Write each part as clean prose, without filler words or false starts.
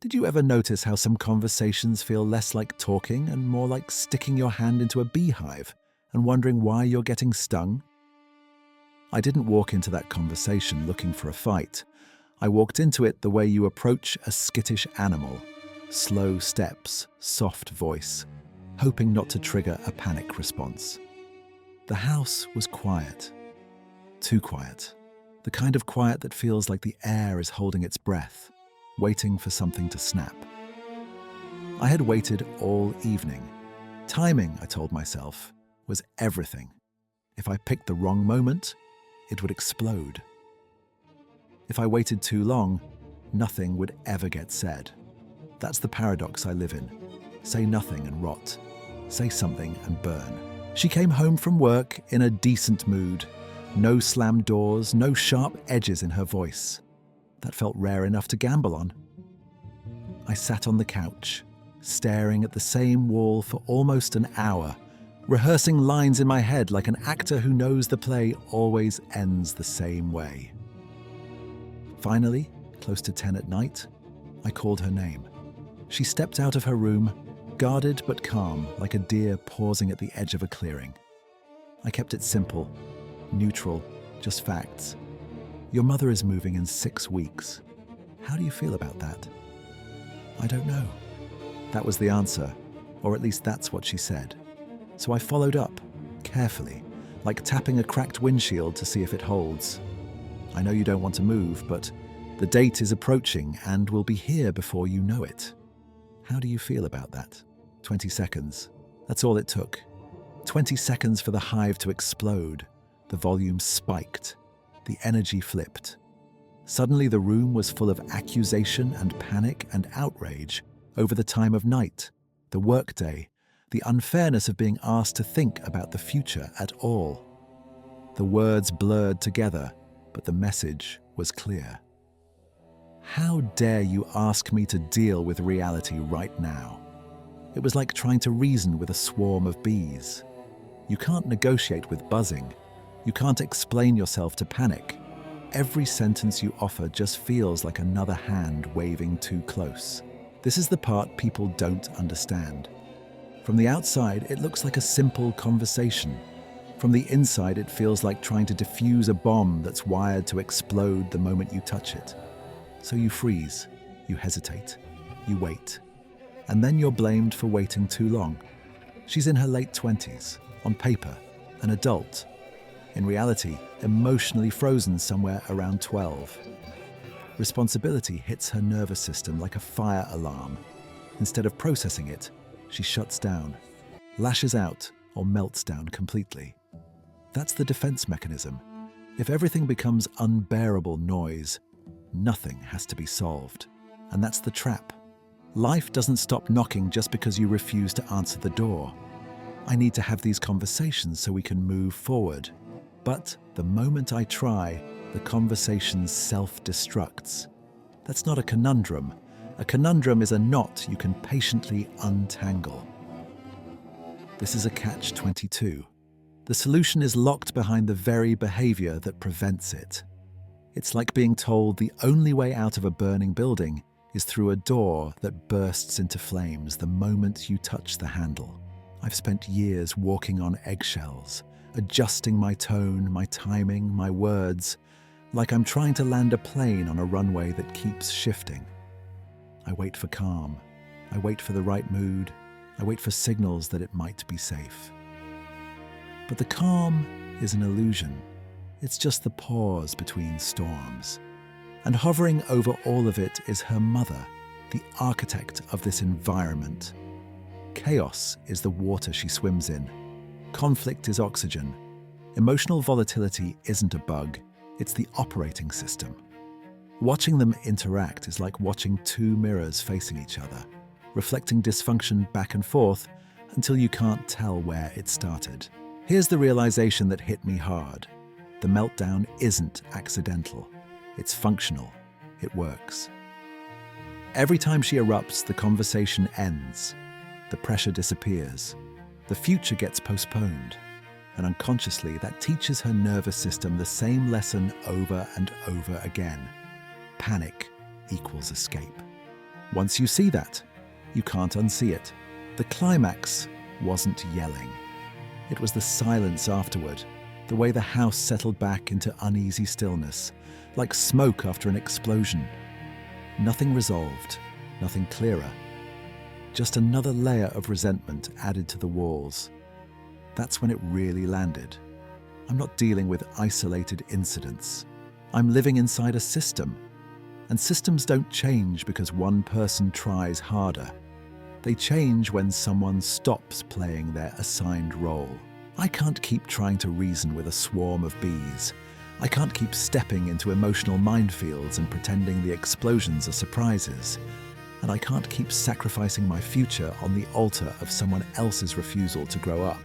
Did you ever notice how some conversations feel less like talking and more like sticking your hand into a beehive and wondering why you're getting stung? I didn't walk into that conversation looking for a fight. I walked into it the way you approach a skittish animal. Slow steps, soft voice, hoping not to trigger a panic response. The house was quiet. Too quiet. The kind of quiet that feels like the air is holding its breath, waiting for something to snap. I had waited all evening. Timing, I told myself, was everything. If I picked the wrong moment, it would explode. If I waited too long, nothing would ever get said. That's the paradox I live in. Say nothing and rot. Say something and burn. She came home from work in a decent mood. No slammed doors, no sharp edges in her voice. That felt rare enough to gamble on. I sat on the couch, staring at the same wall for almost an hour, rehearsing lines in my head like an actor who knows the play always ends the same way. Finally, close to 10 at night, I called her name. She stepped out of her room, guarded but calm, like a deer pausing at the edge of a clearing. I kept it simple, neutral, just facts. Your mother is moving in 6 weeks. How do you feel about that? I don't know. That was the answer, or at least that's what she said. So I followed up, carefully, like tapping a cracked windshield to see if it holds. I know you don't want to move, but the date is approaching and will be here before you know it. How do you feel about that? 20 seconds. That's all it took. 20 seconds for the hive to explode. The volume spiked. The energy flipped. Suddenly the room was full of accusation and panic and outrage over the time of night, the workday, the unfairness of being asked to think about the future at all. The words blurred together, but the message was clear. How dare you ask me to deal with reality right now? It was like trying to reason with a swarm of bees. You can't negotiate with buzzing. You can't explain yourself to panic. Every sentence you offer just feels like another hand waving too close. This is the part people don't understand. From the outside, it looks like a simple conversation. From the inside, it feels like trying to defuse a bomb that's wired to explode the moment you touch it. So you freeze, you hesitate, you wait. And then you're blamed for waiting too long. She's in her late 20s, on paper, an adult. In reality, emotionally frozen somewhere around 12. Responsibility hits her nervous system like a fire alarm. Instead of processing it, she shuts down, lashes out, or melts down completely. That's the defense mechanism. If everything becomes unbearable noise, nothing has to be solved. And that's the trap. Life doesn't stop knocking just because you refuse to answer the door. I need to have these conversations so we can move forward. But the moment I try, the conversation self-destructs. That's not a conundrum. A conundrum is a knot you can patiently untangle. This is a catch-22. The solution is locked behind the very behavior that prevents it. It's like being told the only way out of a burning building is through a door that bursts into flames the moment you touch the handle. I've spent years walking on eggshells, adjusting my tone, my timing, my words, like I'm trying to land a plane on a runway that keeps shifting. I wait for calm. I wait for the right mood. I wait for signals that it might be safe. But the calm is an illusion. It's just the pause between storms. And hovering over all of it is her mother, the architect of this environment. Chaos is the water she swims in. Conflict is oxygen. Emotional volatility isn't a bug, it's the operating system. Watching them interact is like watching two mirrors facing each other, reflecting dysfunction back and forth until you can't tell where it started. Here's the realization that hit me hard. The meltdown isn't accidental. It's functional. It works. Every time she erupts, the conversation ends. The pressure disappears. The future gets postponed. And unconsciously, that teaches her nervous system the same lesson over and over again. Panic equals escape. Once you see that, you can't unsee it. The climax wasn't yelling. It was the silence afterward, the way the house settled back into uneasy stillness, like smoke after an explosion. Nothing resolved, nothing clearer. Just another layer of resentment added to the walls. That's when it really landed. I'm not dealing with isolated incidents. I'm living inside a system. And systems don't change because one person tries harder. They change when someone stops playing their assigned role. I can't keep trying to reason with a swarm of bees. I can't keep stepping into emotional minefields and pretending the explosions are surprises. And I can't keep sacrificing my future on the altar of someone else's refusal to grow up.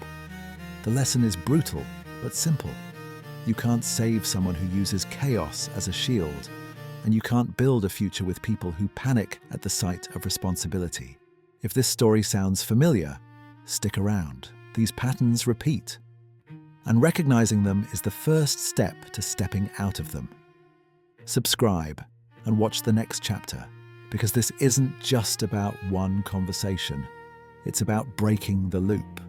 The lesson is brutal, but simple. You can't save someone who uses chaos as a shield, and you can't build a future with people who panic at the sight of responsibility. If this story sounds familiar, stick around. These patterns repeat, and recognizing them is the first step to stepping out of them. Subscribe and watch the next chapter, because this isn't just about one conversation. It's about breaking the loop.